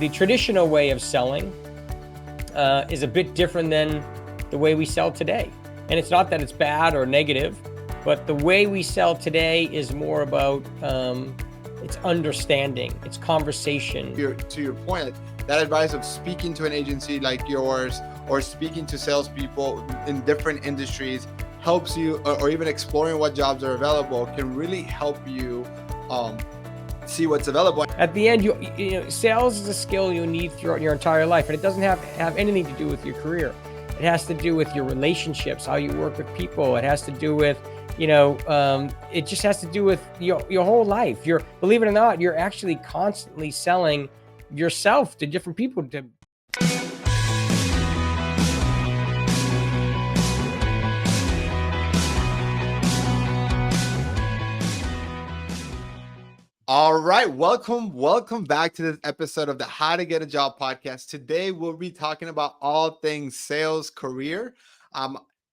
the traditional way of selling is a bit different than the way we sell today. And it's not that it's bad or negative, but the way we sell today is more about it's understanding, it's conversation. To your point, that advice of speaking to an agency like yours or speaking to salespeople in different industries helps you, or even exploring what jobs are available can really help you see what's available. At the end, you know, sales is a skill you need throughout your entire life, and it doesn't have anything to do with your career. It has to do with your relationships, how you work with people. It has to do with, you know, it just has to do with your whole life. Believe it or not, you're actually constantly selling yourself to different people. All right, welcome back to this episode of the How to Get a Job podcast. Today we'll be talking about all things sales career.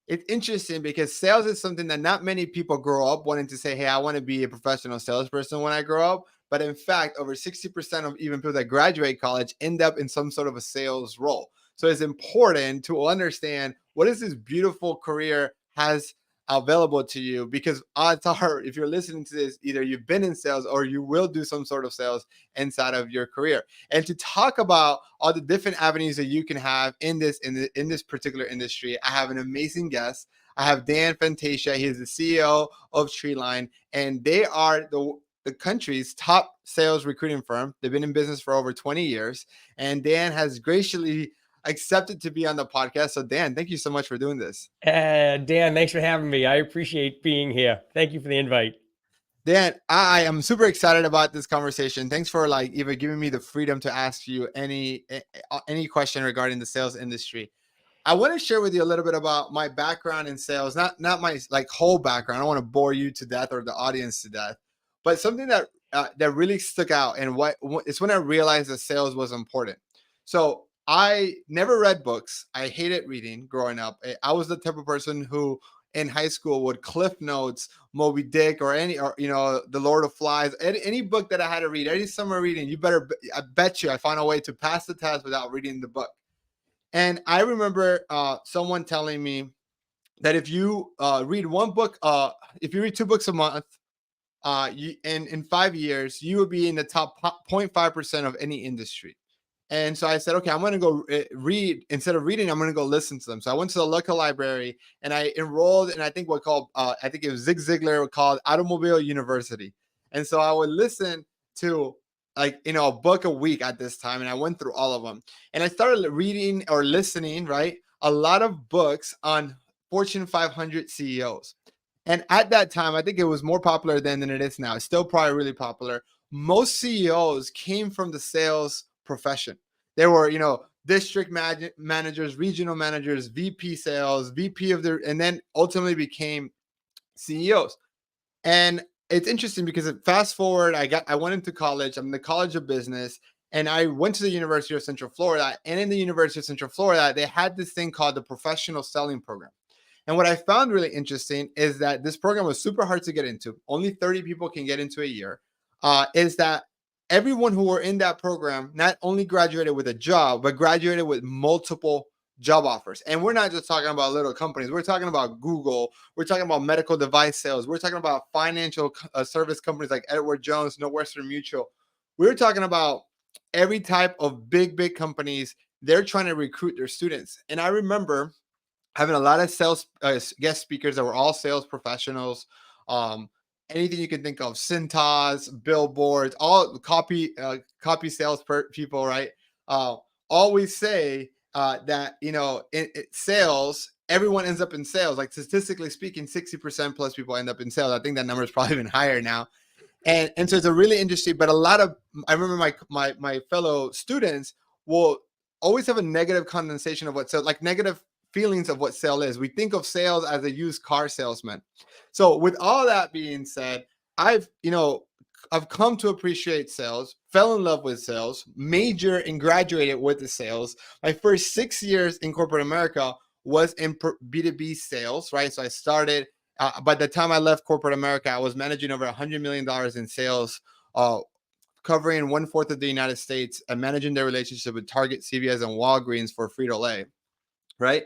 It's interesting because sales is something that not many people grow up wanting to say, hey, I want to be a professional salesperson when I grow up. But in fact, over 60% of even people that graduate college end up in some sort of a sales role. So it's important to understand what is this beautiful career has available to you, because odds are, if you're listening to this, either you've been in sales or you will do some sort of sales inside of your career. And to talk about all the different avenues that you can have in this particular industry, I have an amazing guest. I have Dan Fantasia. He is the CEO of Treeline, and they are the country's top sales recruiting firm. They've been in business for over 20 years, and Dan has graciously accepted to be on the podcast. So Dan, thank you so much for doing this. Dan, thanks for having me. I appreciate being here. Thank you for the invite. Dan, I am super excited about this conversation. Thanks for even giving me the freedom to ask you any question regarding the sales industry. I want to share with you a little bit about my background in sales, not my whole background. I don't want to bore you to death or the audience to death, but something that really stuck out, and it's when I realized that sales was important. So I never read books. I hated reading growing up. I was the type of person who in high school would Cliff Notes, Moby Dick, or The Lord of Flies, any book that I had to read, any summer reading. I bet you I found a way to pass the test without reading the book. And I remember someone telling me that if you read one book, if you read 2 books a month, in 5 years, you would be in the top 0.5% of any industry. And so I said, okay, I'm going to go read. Instead of reading, I'm going to go listen to them. So I went to the local library and I enrolled in, I think it was Zig Ziglar called Automobile University. And so I would listen to a book a week at this time. And I went through all of them. And I started reading or listening, right, a lot of books on Fortune 500 CEOs. And at that time, I think it was more popular then than it is now. It's still probably really popular. Most CEOs came from the sales profession. They were, district managers, regional managers, VP sales, VP and then ultimately became CEOs. And it's interesting because fast forward, I went into college. I'm in the College of Business, and I went to the University of Central Florida. And in the University of Central Florida, they had this thing called the Professional Selling Program. And what I found really interesting is that this program was super hard to get into. Only 30 people can get into a year. Is that everyone who were in that program not only graduated with a job, but graduated with multiple job offers. And we're not just talking about little companies. We're talking about Google. We're talking about medical device sales. We're talking about financial service companies like Edward Jones, Northwestern Mutual. We're talking about every type of big companies. They're trying to recruit their students. And I remember having a lot of sales guest speakers that were all sales professionals. Anything you can think of, Cintas, billboards, all copy sales people, right? Always say that, in sales, everyone ends up in sales. Like statistically speaking, 60% plus people end up in sales. I think that number is probably even higher now. And so it's a really interesting, but I remember my fellow students will always have a negative condensation of what sales, like negative feelings of what sale is. We think of sales as a used car salesman. So with all that being said, I've come to appreciate sales, fell in love with sales, majored and graduated with the sales. My first 6 years in corporate America was in B2B sales, right? So I started, by the time I left corporate America, I was managing over $100 million in sales covering 1/4 of the United States and managing their relationship with Target, CVS, and Walgreens for Frito Lay, right?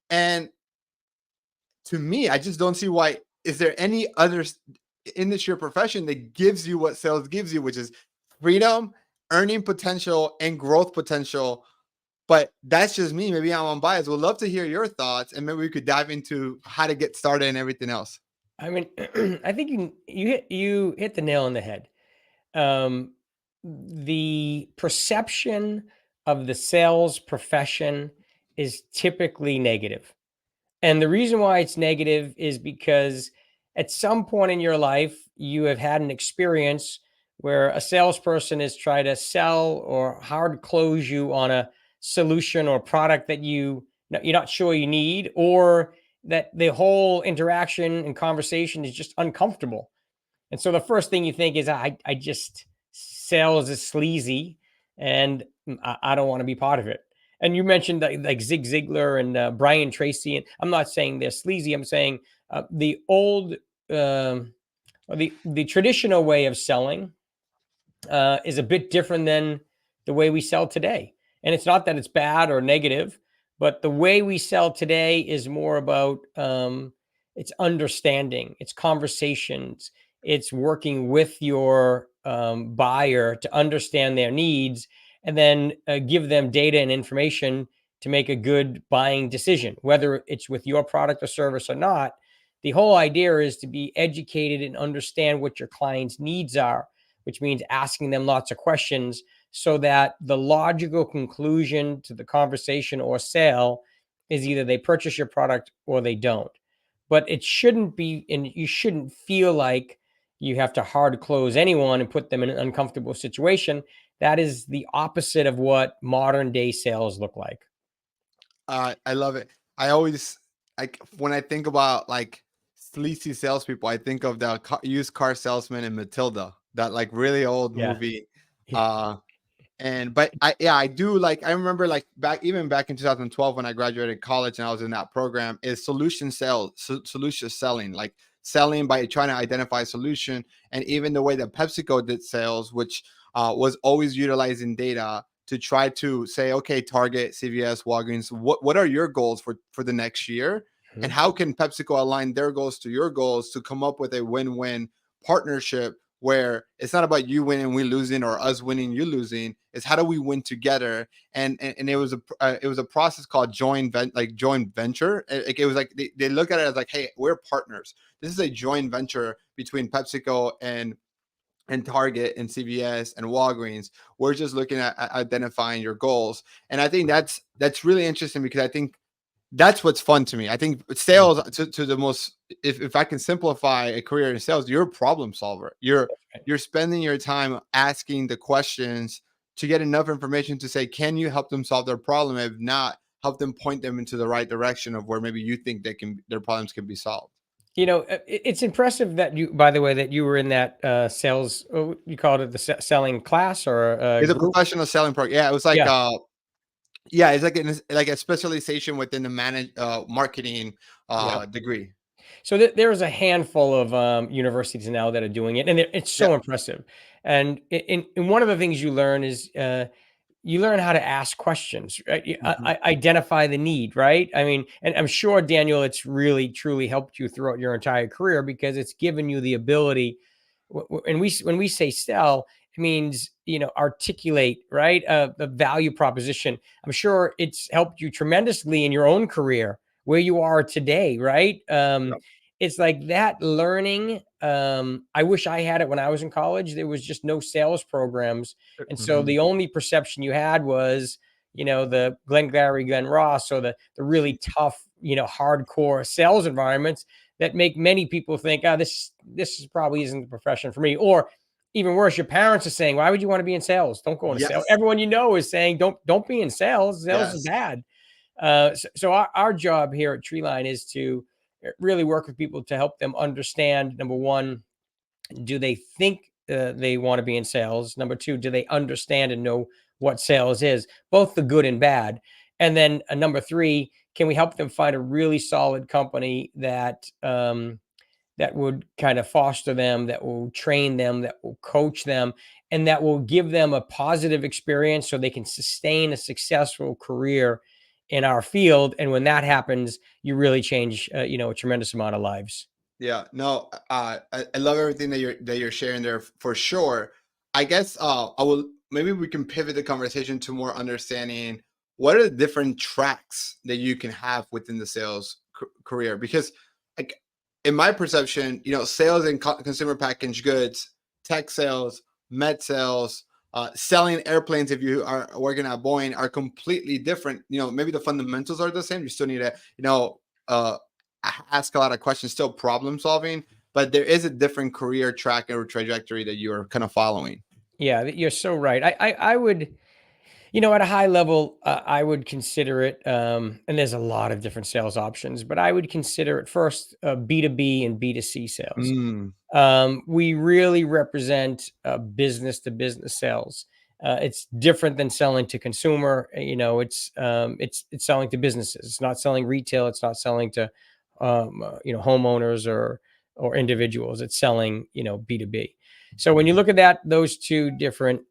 And to me, I just don't see why. Is there any other industry or profession that gives you what sales gives you, which is freedom, earning potential, and growth potential? But that's just me. Maybe I'm unbiased. Would love to hear your thoughts, and maybe we could dive into how to get started and everything else. I mean, I think you hit the nail on the head. Um, the perception of the sales profession is typically negative. And the reason why it's negative is because at some point in your life, you have had an experience where a salesperson has tried to sell or hard close you on a solution or product that you're not sure you need, or that the whole interaction and conversation is just uncomfortable. And so the first thing you think is, I just, sales is sleazy, and I don't want to be part of it. And you mentioned like Zig Ziglar and Brian Tracy, and I'm not saying they're sleazy. I'm saying the old, or the traditional way of selling is a bit different than the way we sell today. And it's not that it's bad or negative, but the way we sell today is more about it's understanding, it's conversations, it's working with your buyer to understand their needs, and then give them data and information to make a good buying decision, whether it's with your product or service or not. The whole idea is to be educated and understand what your client's needs are, which means asking them lots of questions so that the logical conclusion to the conversation or sale is either they purchase your product or they don't. But it shouldn't be, and you shouldn't feel like you have to hard close anyone and put them in an uncomfortable situation. That is the opposite of what modern day sales look like. I love it. I always like when I think about like sleazy salespeople, I think of the used car salesman in Matilda, that like really old Yeah. movie. Uh, And but I do like I remember like back in 2012 when I graduated college and I was in that program is solution sales, solution selling, like selling by trying to identify a solution. And even the way that PepsiCo did sales, which was always utilizing data to try to say, okay, Target, CVS, Walgreens, what are your goals for the next year, and Mhm. how can PepsiCo align their goals to your goals to come up with a win-win partnership where it's not about you winning, we losing, or us winning, you losing. It's how do we win together? And it was a process called joint venture. It was like they look at it as like, hey, we're partners. This is a joint venture between PepsiCo and Target and CVS and Walgreens. We're just looking at identifying your goals, and I think that's really interesting because I think that's what's fun to me. I think sales to the most, if I can simplify a career in sales, you're a problem solver. You're spending your time asking the questions to get enough information to say, can you help them solve their problem? If not, help them point them into the right direction of where maybe you think their problems can be solved. It's impressive that you, by the way, that you were in that sales. You called it the selling class or It's a group. professional selling program. Yeah, it was like Yeah, yeah, it's like a specialization within the marketing yeah. degree. So there's a handful of universities now that are doing it, and it's Yeah. so impressive. And in one of the things you learn is you learn how to ask questions, right? Mhm. Identify the need, right? I mean, and I'm sure, Daniel, it's really truly helped you throughout your entire career because it's given you the ability. And when we say sell, it means articulate, right? The value proposition. I'm sure it's helped you tremendously in your own career where you are today, right? It's like that learning. I wish I had it when I was in college. There was just no sales programs, and so Mhm. the only perception you had was, the Glengarry Glen Ross, or the really tough, hardcore sales environments that make many people think, oh, this probably isn't the profession for me. Or even worse, your parents are saying, why would you want to be in sales? Don't go into sales. Yes. Everyone is saying, don't be in sales. Sales is Yes. bad. So our job here at Treeline is to really work with people to help them understand, number one, do they think they want to be in sales? Number two, do they understand and know what sales is, both the good and bad? And then number three, can we help them find a really solid company that would kind of foster them, that will train them, that will coach them, and that will give them a positive experience so they can sustain a successful career in our field. And when that happens, you really change, a tremendous amount of lives. Yeah, no, I love everything that you're sharing there for sure. I guess I will maybe we can pivot the conversation to more understanding what are the different tracks that you can have within the sales career, because like in my perception, sales and consumer packaged goods, tech sales, med sales, selling airplanes if you are working at Boeing are completely different. Maybe the fundamentals are the same. You still need to uh, ask a lot of questions, still problem solving, but there is a different career track or trajectory that you're kind of following. Yeah, you're so right. I would, at a high level, I would consider it, and there's a lot of different sales options, but I would consider it first B2B and B2C sales. Mm, We really represent business to business sales. It's different than selling to consumer. It's selling to businesses. It's not selling retail. It's not selling to homeowners or individuals. It's selling B2B. So when you look at those two different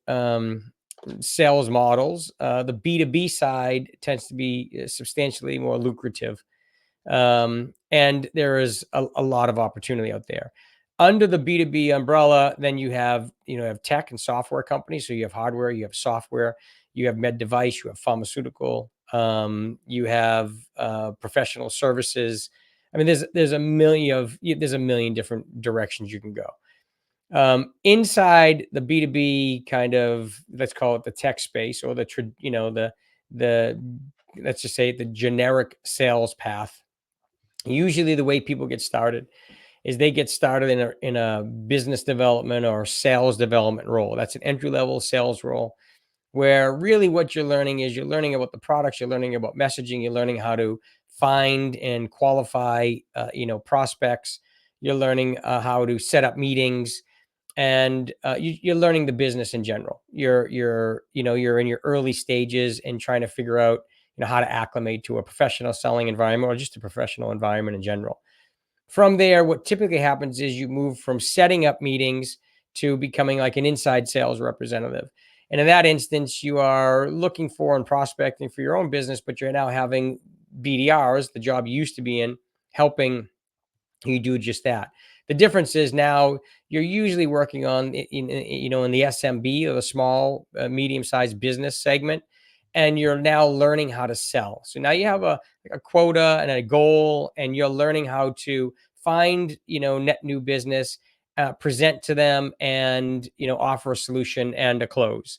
sales models, the B2B side tends to be substantially more lucrative, and there is a lot of opportunity out there. Under the B2B umbrella, then you have tech and software companies. So you have hardware, you have software, you have med device, you have pharmaceutical, you have professional services. I mean, there's a million different directions you can go. Inside the B2B kind of, let's call it the tech space, or the let's just say the generic sales path. Usually the way people get started is they get started in a business development or sales development role. That's an entry level sales role, where really what you're learning is you're learning about the products, you're learning about messaging, you're learning how to find and qualify prospects, you're learning how to set up meetings, and you're learning the business in general. You're in your early stages and trying to figure out how to acclimate to a professional selling environment, or just a professional environment in general. From there, what typically happens is you move from setting up meetings to becoming like an inside sales representative. And in that instance, you are looking for and prospecting for your own business, but you're now having BDRs, the job you used to be in, helping you do just that. The difference is now you're usually working on in the SMB, or the small medium sized business segment, and you're now learning how to sell. So now you have a quota and a goal, and you're learning how to find net new business, present to them, and offer a solution and a close.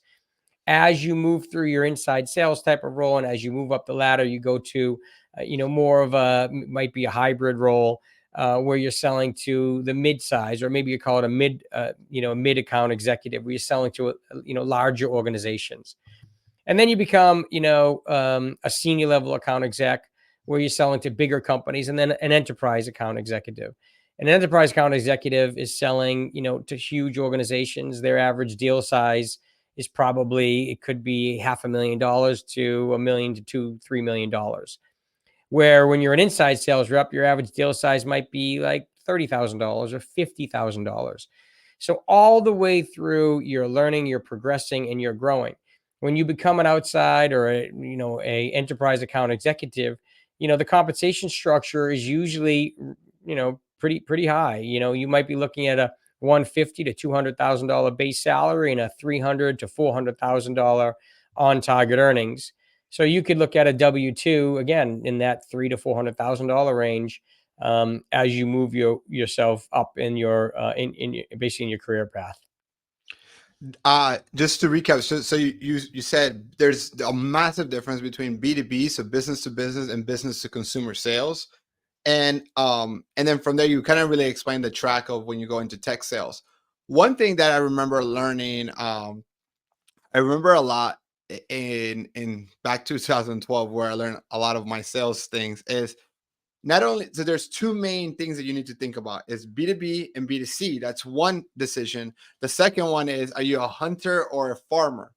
As you move through your inside sales type of role, and as you move up the ladder, you go to more of might be a hybrid role, where you're selling to the mid-size, or maybe you call it a mid account executive, where you're selling to larger organizations. And then you become a senior level account exec, where you're selling to bigger companies, and then an enterprise account executive. An enterprise account executive is selling to huge organizations. Their average deal size is probably, it could be $500,000 to $1 million to $3 million. Where when you're an inside sales rep, your average deal size might be like $30,000 or $50,000. So all the way through, you're learning, you're progressing, and you're growing. When you become an outside, or a enterprise account executive, the compensation structure is usually pretty high. You might be looking at a 150 to $200,000 base salary, and a 300 to $400,000 on target earnings. So you could look at a W-2 again in that $300,000 to $400,000 range, as you move yourself up in basically in your career path. just to recap, so you said there's a massive difference between B2B, so business to business, and business to consumer sales. And then from there you kind of really explain the track of when you go into tech sales. One thing that I remember learning, I remember a lot in back 2012, where I learned a lot of my sales things, is not only, so there's two main things that you need to think about is B2B and B2C. That's one decision. The second one is, are you a hunter or a farmer?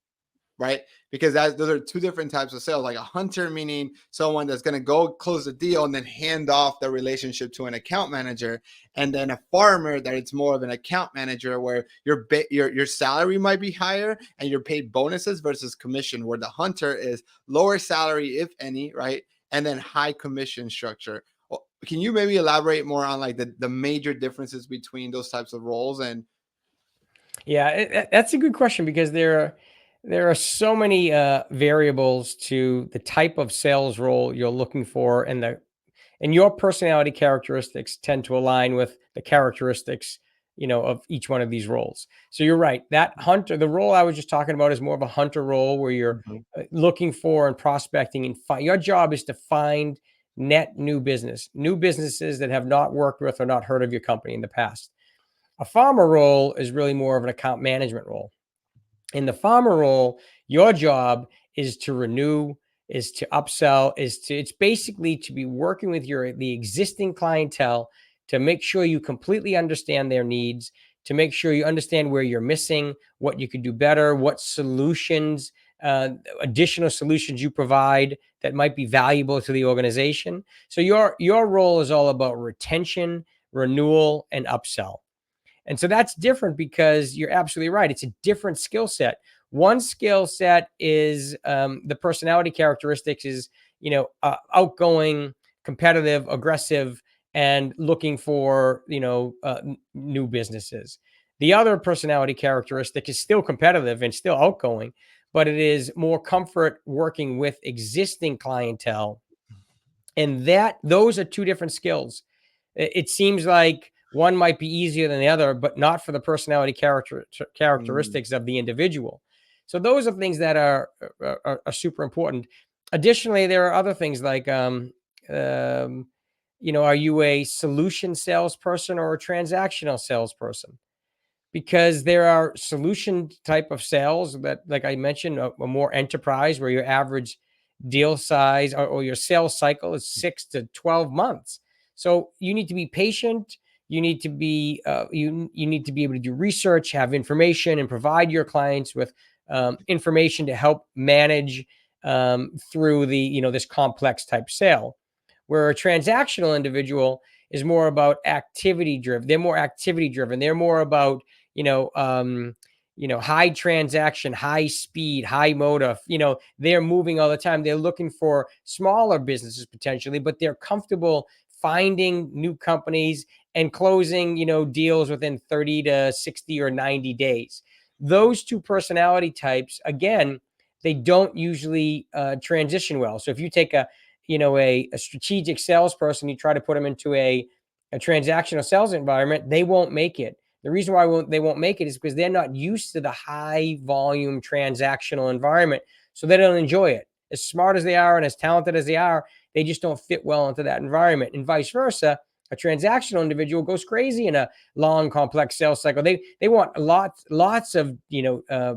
right? Because those are two different types of sales. Like a hunter, meaning someone that's going to go close the deal and then hand off the relationship to an account manager, and then a farmer that it's more of an account manager where your salary might be higher and you're paid bonuses versus commission, where the hunter is lower salary if any, right? And then high commission structure. Can you maybe elaborate more on like the major differences between those types of roles? And Yeah, that's a good question because there are so many variables to the type of sales role you're looking for, and your personality characteristics tend to align with the characteristics, of each one of these roles. So you're right. That hunter, the role I was just talking about, is more of a hunter role where you're Mhm. looking for and prospecting and your job is to find net new businesses that have not worked with or not heard of your company in the past. A farmer role is really more of an account management role. In the farmer role, your job is to renew, is to upsell, it's basically to be working with the existing clientele to make sure you completely understand their needs, to make sure you understand where you're missing, what you could do better, what solutions, additional solutions you provide that might be valuable to the organization. So your role is all about retention, renewal, and upsell. And so that's different because you're absolutely right. It's a different skill set. One skill set is the personality characteristics is, outgoing, competitive, aggressive, and looking for, new businesses. The other personality characteristic is still competitive and still outgoing, but it is more comfort working with existing clientele. And those are two different skills. It seems like one might be easier than the other, but not for the personality Mm, characteristics of the individual. So those are things that are super important. Additionally, there are other things like, um, are you a solution salesperson or a transactional salesperson? Because there are solution type of sales that, like I mentioned, a more enterprise where your average deal size or your sales cycle is 6 to 12 months. So you need to be patient. You need to be you need to be able to do research, have information, and provide your clients with information to help manage through this complex type sale. Where a transactional individual is more about activity driven. They're more activity driven. They're more about high transaction, high speed, high motive. They're moving all the time. They're looking for smaller businesses potentially, but they're comfortable finding new companies and closing, deals within 30 to 60 or 90 days. Those two personality types, again, they don't usually transition well. So if you take a strategic salesperson, you try to put them into a transactional sales environment, they won't make it. The reason why they won't make it is because they're not used to the high volume transactional environment. So they don't enjoy it. As smart as they are and as talented as they are, they just don't fit well into that environment. And vice versa, a transactional individual goes crazy in a long, complex sales cycle. They want lots of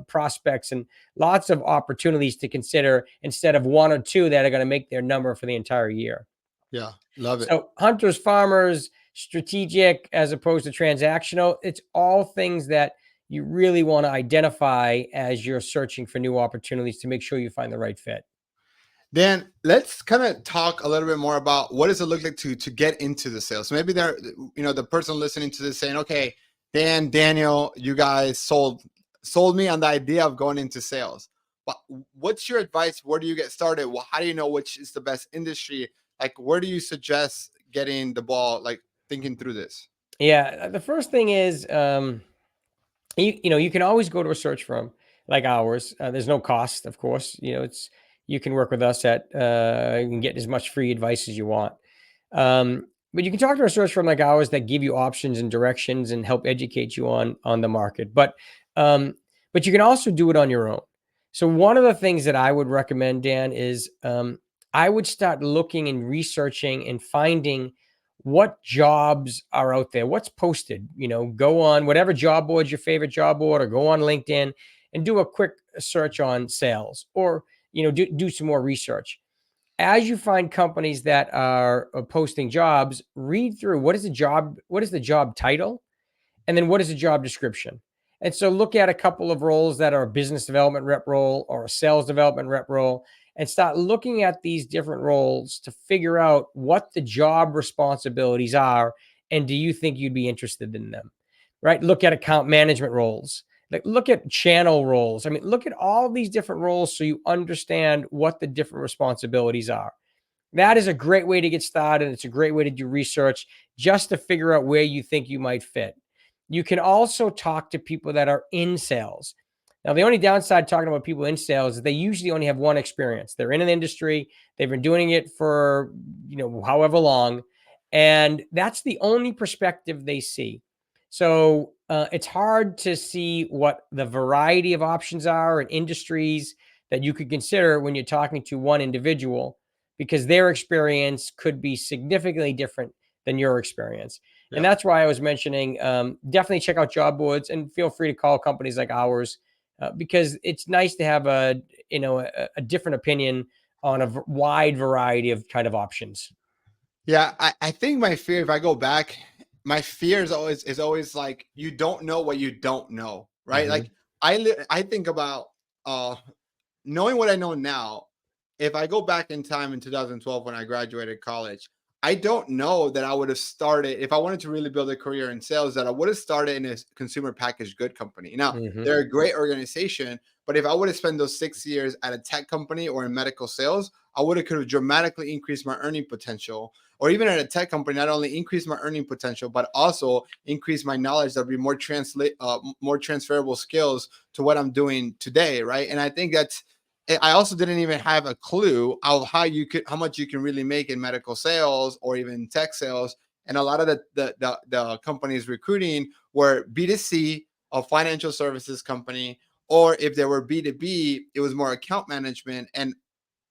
prospects and lots of opportunities to consider instead of one or two that are going to make their number for the entire year. yeah, love it. So hunters, farmers, strategic as opposed to transactional, it's all things that you really want to identify as you're searching for new opportunities to make sure you find the right fit. Dan, let's kind of talk a little bit more about what does it look like to get into the sales. So maybe the person listening to this saying, okay, Dan, Daniel, you guys sold me on the idea of going into sales. But what's your advice? Where do you get started? Well, how do you know which is the best industry? Like, where do you suggest getting the ball, like thinking through this? Yeah, the first thing is you can always go to a search firm like ours. There's no cost, of course. You can work with us you can get as much free advice as you want. But you can talk to a search firm like ours that give you options and directions and help educate you on the market. But you can also do it on your own. So one of the things that I would recommend, Dan, is I would start looking and researching and finding what jobs are out there, what's posted. Go on whatever job board, your favorite job board, or go on LinkedIn and do a quick search on sales, or do some more research. As you find companies that are posting jobs, read through what is the job title, and then what is the job description. And so look at a couple of roles that are a business development rep role or a sales development rep role, and start looking at these different roles to figure out what the job responsibilities are, and do you think you'd be interested in them? Right? Look at account management roles. Like look at channel roles. I mean, look at all these different roles so you understand what the different responsibilities are. That is a great way to get started. It's a great way to do research just to figure out where you think you might fit. You can also talk to people that are in sales. Now, the only downside talking about people in sales is they usually only have one experience. They're in an industry, they've been doing it for, however long, and that's the only perspective they see. So it's hard to see what the variety of options are in industries that you could consider when you're talking to one individual, because their experience could be significantly different than your experience. And Yeah. that's why I was mentioning, definitely check out job boards and feel free to call companies like ours, because it's nice to have a different opinion on a wide variety of kind of options. Yeah, I think my fear, if I go back, my fear is always like you don't know what you don't know, right? Hmm. Like I think about uh knowing what I know now. If I go back in time in 2012 when I graduated college, I don't know that I would have started if I wanted to really build a career in sales, that I would have started in a consumer packaged good company. Now, Hmm. they're a great organization, but if I would have spent those 6 years at a tech company or in medical sales, I would have could have dramatically increased my earning potential, or even at a tech company, not only increase my earning potential, but also increase my knowledge. There'll be more transferable skills to what I'm doing today, right? And I think that's. I also didn't even have a clue of how much you can really make in medical sales or even tech sales. And a lot of the companies recruiting were B2C, a financial services company, or if they were B2B, it was more account management. And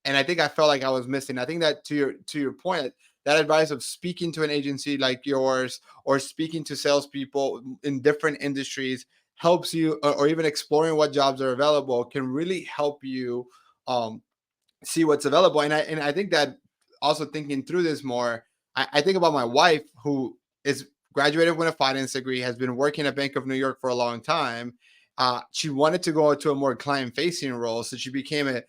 I think I felt like I was missing. I think that to your point, that advice of speaking to an agency like yours or speaking to salespeople in different industries helps you, or even exploring what jobs are available can really help you um, see what's available. And I think that also thinking through this more, I think about my wife who is graduated with a finance degree, has been working at Bank of New York for a long time. She wanted to go to a more client facing role, so she became a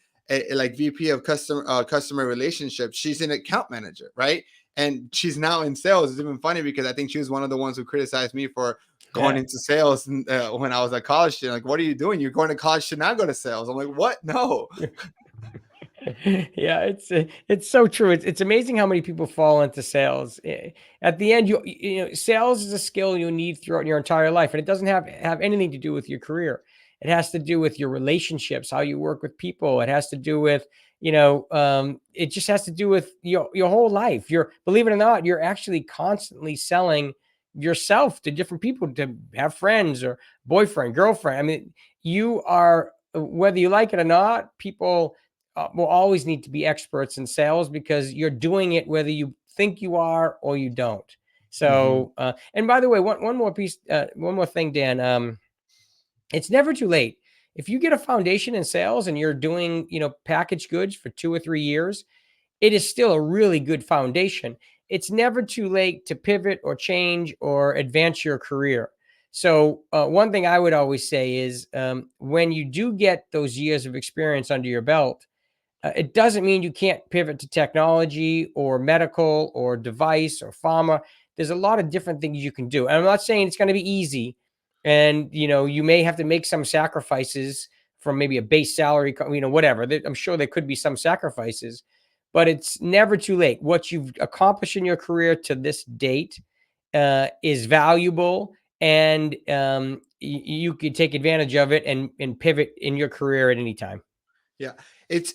like VP of customer relationships. She's an account manager, right? And she's now in sales. It's even funny because I think she was one of the ones who criticized me for going Yeah. into sales when I was at college. She's like, "What are you doing? You're going to college to not go to sales." I'm like, "What? No." Yeah, it's so true. It's amazing how many people fall into sales. At the end, sales is a skill you need throughout your entire life, and it doesn't have anything to do with your career. It has to do with your relationships, how you work with people. It has to do with, it just has to do with your whole life. Believe it or not, you're actually constantly selling yourself to different people, to have friends or boyfriend, girlfriend. I mean, you are, whether you like it or not, people will always need to be experts in sales because you're doing it whether you think you are or you don't. Mhm. So, and by the way, one more piece, one more thing, Dan. It's never too late. If you get a foundation in sales and you're doing, packaged goods for 2 or 3 years, it is still a really good foundation. It's never too late to pivot or change or advance your career. So, one thing I would always say is, when you do get those years of experience under your belt, it doesn't mean you can't pivot to technology or medical or device or pharma. There's a lot of different things you can do. And I'm not saying it's going to be easy. And, you may have to make some sacrifices from maybe a base salary, whatever. I'm sure there could be some sacrifices, but it's never too late. What you've accomplished in your career to this date is valuable. And you could take advantage of it and pivot in your career at any time. Yeah, it's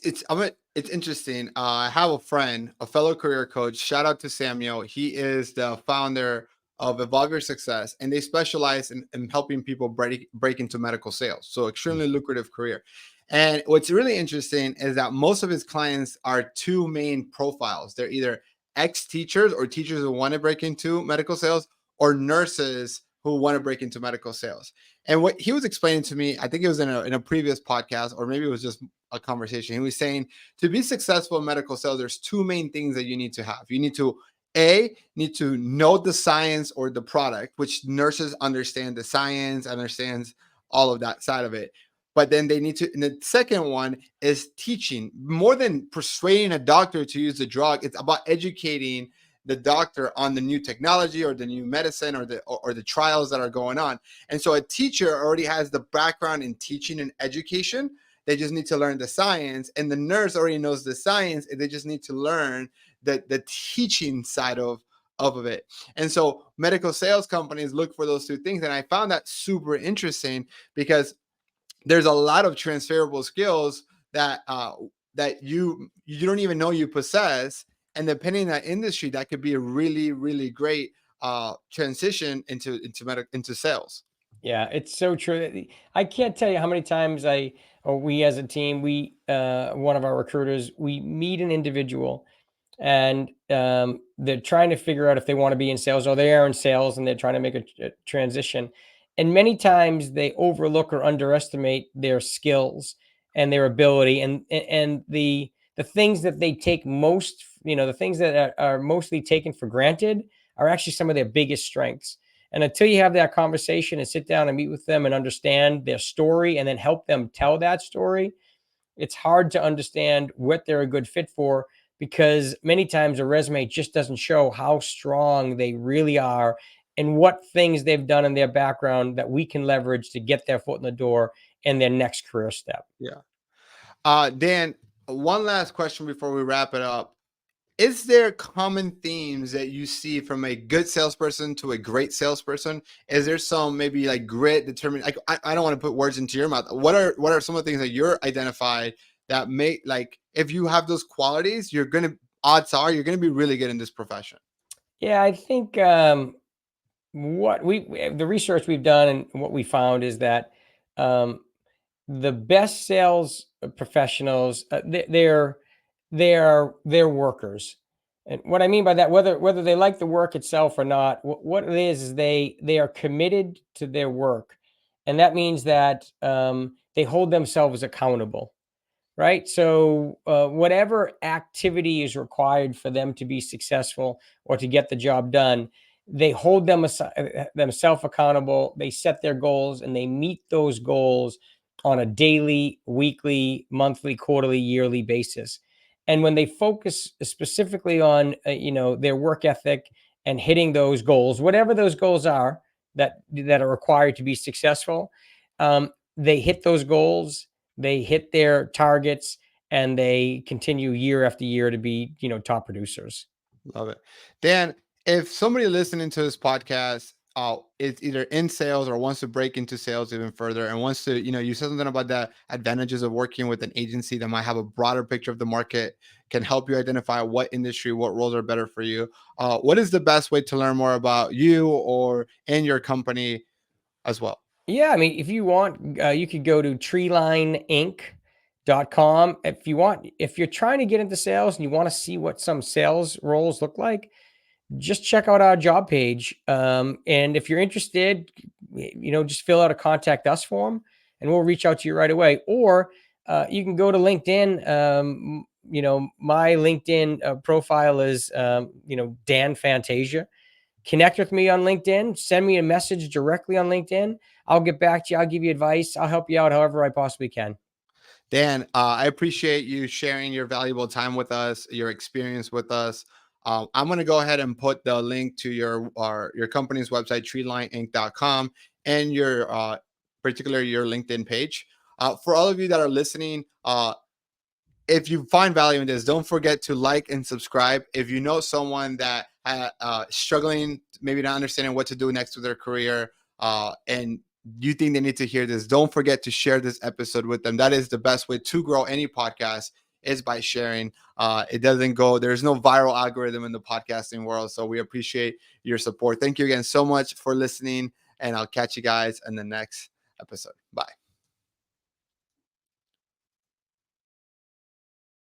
interesting. I have a friend, a fellow career coach. Shout out to Samuel. He is the founder of Evolve Your Success, and they specialize in helping people break into medical sales. So extremely lucrative career. And what's really interesting is that most of his clients are two main profiles. They're either ex-teachers or teachers who want to break into medical sales, or nurses who want to break into medical sales. And what he was explaining to me, I think it was in a previous podcast, or maybe it was just a conversation. He was saying to be successful in medical sales, there's two main things that you need to have. You need to know the science or the product, which nurses understand the science, understands all of that side of it. But then they need to, and the second one is teaching. More than persuading a doctor to use the drug, it's about educating the doctor on the new technology or the new medicine or the trials that are going on. And so a teacher already has the background in teaching and education. They just need to learn the science, and the nurse already knows the science, and they just need to learn the teaching side of it. And so medical sales companies look for those two things. And I found that super interesting because there's a lot of transferable skills that that you don't even know you possess, and depending on that industry, that could be a really really great transition into sales. Yeah, it's so true. I can't tell you how many times or we as a team, one of our recruiters, we meet an individual and they're trying to figure out if they want to be in sales or they are in sales and they're trying to make a transition. And many times they overlook or underestimate their skills and their ability and the things that they take most, the things that are mostly taken for granted are actually some of their biggest strengths. And until you have that conversation and sit down and meet with them and understand their story and then help them tell that story, it's hard to understand what they're a good fit for, because many times a resume just doesn't show how strong they really are and what things they've done in their background that we can leverage to get their foot in the door in their next career step. Yeah. Dan, one last question before we wrap it up. Is there common themes that you see from a good salesperson to a great salesperson? Is there some maybe like grit, determined? Like I don't want to put words into your mouth. What are some of the things that you're identified that make, like, if you have those qualities, odds are you're gonna be really good in this profession. Yeah, I think the research we've done and what we found is that um, the best sales professionals, they're workers. And what I mean by that, whether they like the work itself or not, what it is they are committed to their work, and that means that they hold themselves accountable, right? So, whatever activity is required for them to be successful or to get the job done, they hold themselves accountable. They set their goals and they meet those goals on a daily, weekly, monthly, quarterly, yearly basis. And when they focus specifically on, their work ethic and hitting those goals, whatever those goals are that are required to be successful, they hit those goals, they hit their targets, and they continue year after year to be, top producers. Love it. Dan, if somebody listening to this podcast is either in sales or wants to break into sales even further and wants to, you said something about the advantages of working with an agency that might have a broader picture of the market, can help you identify what industry, what roles are better for you. What is the best way to learn more about you or in your company as well? Yeah, I mean, if you want, you could go to treelineinc.com. If you're trying to get into sales and you want to see what some sales roles look like, just check out our job page. And if you're interested, just fill out a contact us form and we'll reach out to you right away. Or you can go to LinkedIn. My LinkedIn profile is, Dan Fantasia. Connect with me on LinkedIn. Send me a message directly on LinkedIn. I'll get back to you. I'll give you advice. I'll help you out however I possibly can. Dan, I appreciate you sharing your valuable time with us, your experience with us. I'm going to go ahead and put the link to your company's website, treelineinc.com, and particularly your LinkedIn page. For all of you that are listening, if you find value in this, don't forget to like and subscribe. If you know someone that struggling, maybe not understanding what to do next to their career, and you think they need to hear this, don't forget to share this episode with them. That is the best way to grow any podcast, is by sharing. There's no viral algorithm in the podcasting world. So we appreciate your support. Thank you again so much for listening, and I'll catch you guys in the next episode. Bye.